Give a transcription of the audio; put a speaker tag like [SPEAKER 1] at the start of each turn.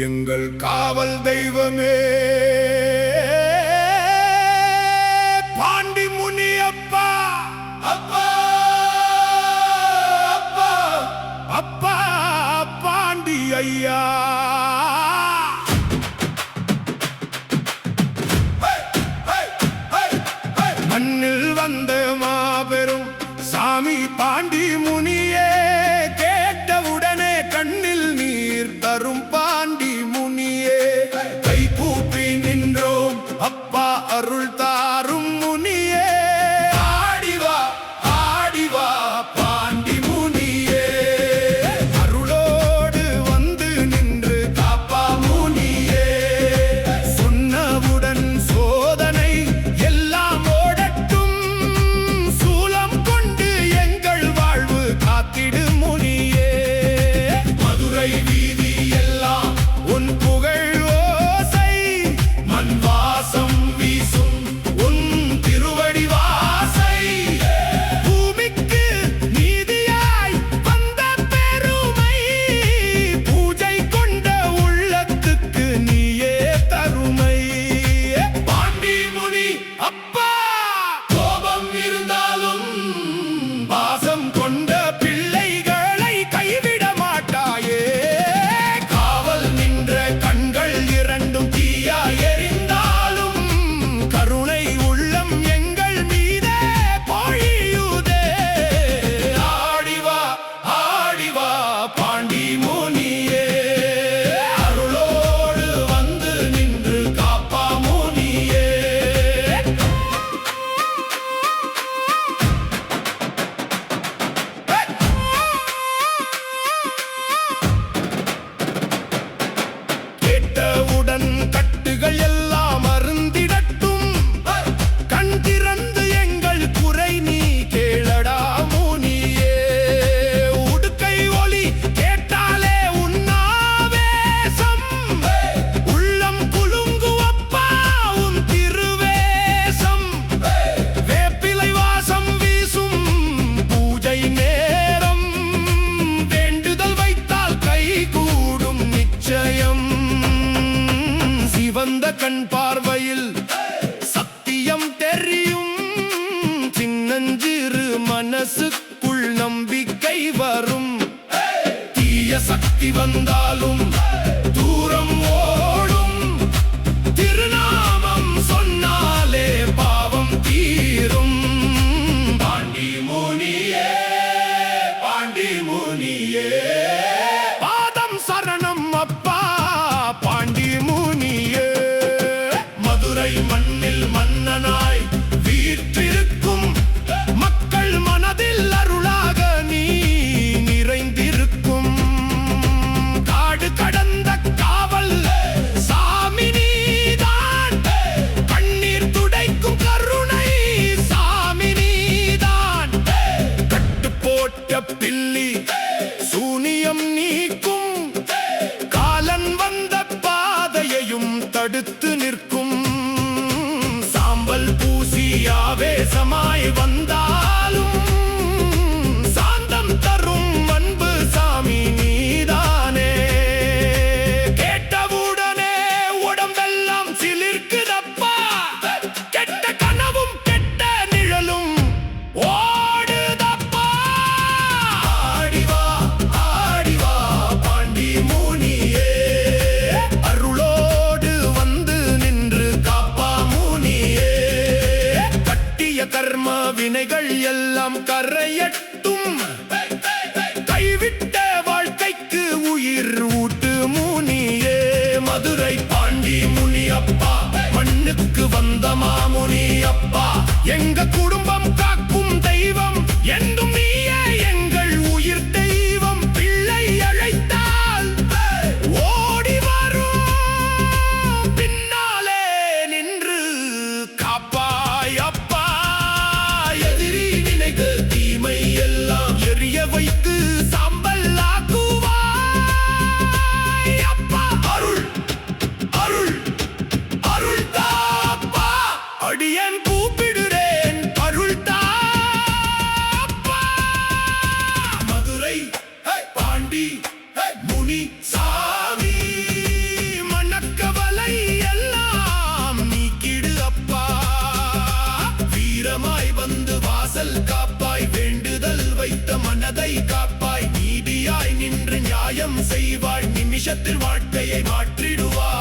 [SPEAKER 1] எங்கள் காவல் தெய்வமே பாண்டி முனியப்பா, அப்பா அப்பா அப்பா பாண்டி ஐயா, மண்ணில் வந்த மாபெரும் சாமி பாண்டி முனியே, கேட்டவுடனே கண்ணில் நீர் தரும் பாண்டி முனியே, கை கூப்பி நின்றோம் அப்பா அருள் தாரும் முனியே, ஆடிவா ஆடிவா பாண்டி முனியே, அருளோடு வந்து நின்று காப்பா முனியே, சொன்னவுடன் சோதனை எல்லாம் ஓடட்டும், சூலம் கொண்டு எங்கள் வாழ்வு காத்திடு முனியே, மதுரை வீதி எல்லாம் உன் புகழ் ஓசை, மண் வாசம் வீசும் உன் திருவடி வாசை, பூமிக்கு நீதியாய் வந்த பெருமை, பூஜை கொண்ட உள்ளத்துக்கு நீயே தருமை, பாண்டி முனி அப்பா, கோபம் இருந்தாலும் பாசம் கொண்ட பிள்ளைகளை கைவிட மாட்டாயே, காவல் நின்ற கண்கள் இரண்டும் தீயா எரிந்தாலும் கருணை உள்ளம் எங்கள் மீதே பொழியுதே, ஆடிவா ஆடிவா பாண்டி முனியே, அருளோடு வந்து நின்று காப்பா முனியே, கேட்டவுடன் கட்டுகள் எல்லாம் அருந்திடட்டும், கண் திறந்து எங்கள் குறை நீ கேளடா முனியே, உடுக்கை ஒலி கேட்டாலே உன்னாவேசம், உள்ளம் குலுங்குவப்பா உன் திருவேசம், வேப்பிலை வாசம் வீசும் பூஜை நேரம், வேண்டுதல் வைத்தால் கை கூடும் நிச்சயம், சிவந்த கண் பார்வையில் சத்தியம் தெரியும், சின்னஞ்சிறு மனசுக்குள் நம்பிக்கை வரும், தீய சக்தி வந்தாலும் தூரம் ஓடும், திருநாமம் சொன்னாலே பாவம் தீரும், பாண்டி முனியே பாண்டி முனியே, பாதம் சரணம் அப்பா பாண்டி முனியே, மதுரை மண்ணில் மன்னனாய் வீற்றிருக்கும், மக்கள் மனதில் அருளாக நீ நிறைந்திருக்கும், காடு கடந்த காவல் சாமி நீதான், கண்ணீர் துடைக்கும் கருணை சாமி நீதான், கட்டு போட்ட பில்லி சூனியம் நீக்கும், காலன் வந்த பாதையையும் தடுத்து நிற்கும், சாம்பல் பூசி ஆவேசமாய் வந்தாலும் சாந்தம் தரும் அன்பு சாமி நீதானே, கேட்டவுடனே உடம்பெல்லாம் சிலிர்க்குதப்பா, கெட்ட கனவும் கெட்ட நிழலும் ஓடுதப்பா, ஆடிவா ஆடிவா பாண்டி முனியே, அருளோடு வந்து நின்று காப்பா முனியே, கட்டிய கர்ம வினைகள் எல்லாம் கரையட்டும், கைவிட்ட வாழ்க்கைக்கு உயிர் ஊட்டு முனியே, மதுரை பாண்டி முனியப்பா, மண்ணுக்கு வந்த மாமுனி அப்பா, எங்க குடும்பம் காக்கும் தெய்வம் என்றும் நீயே எங்கள் உயிர் தெய்வம், பிள்ளை அழைத்தால் ஓடி வரும், பின்னாலே நின்று காப்பாய் அப்பா, எதிரி நினைத்து தீமை எல்லாம் எரிய வைத்து சாம்பல் ஆக்குவாய் அப்பா, அருள் அருள் அருள் தாப்பா, அடியேன் கூப்பிடுறேன் அருள் தாப்பா, மதுரை பாண்டி முனி சாமி மனக்கவலை எல்லாம் நீக்கிடு அப்பா வீரமாய் வந்து வாசல் காப்பாய் வேண்டுதல் வைத்த மனதை காப்பாய் நீதியாய் நின்று நியாயம் செய்வாய் நிமிஷத்தில் வாழ்க்கையை மாற்றிடுவாய்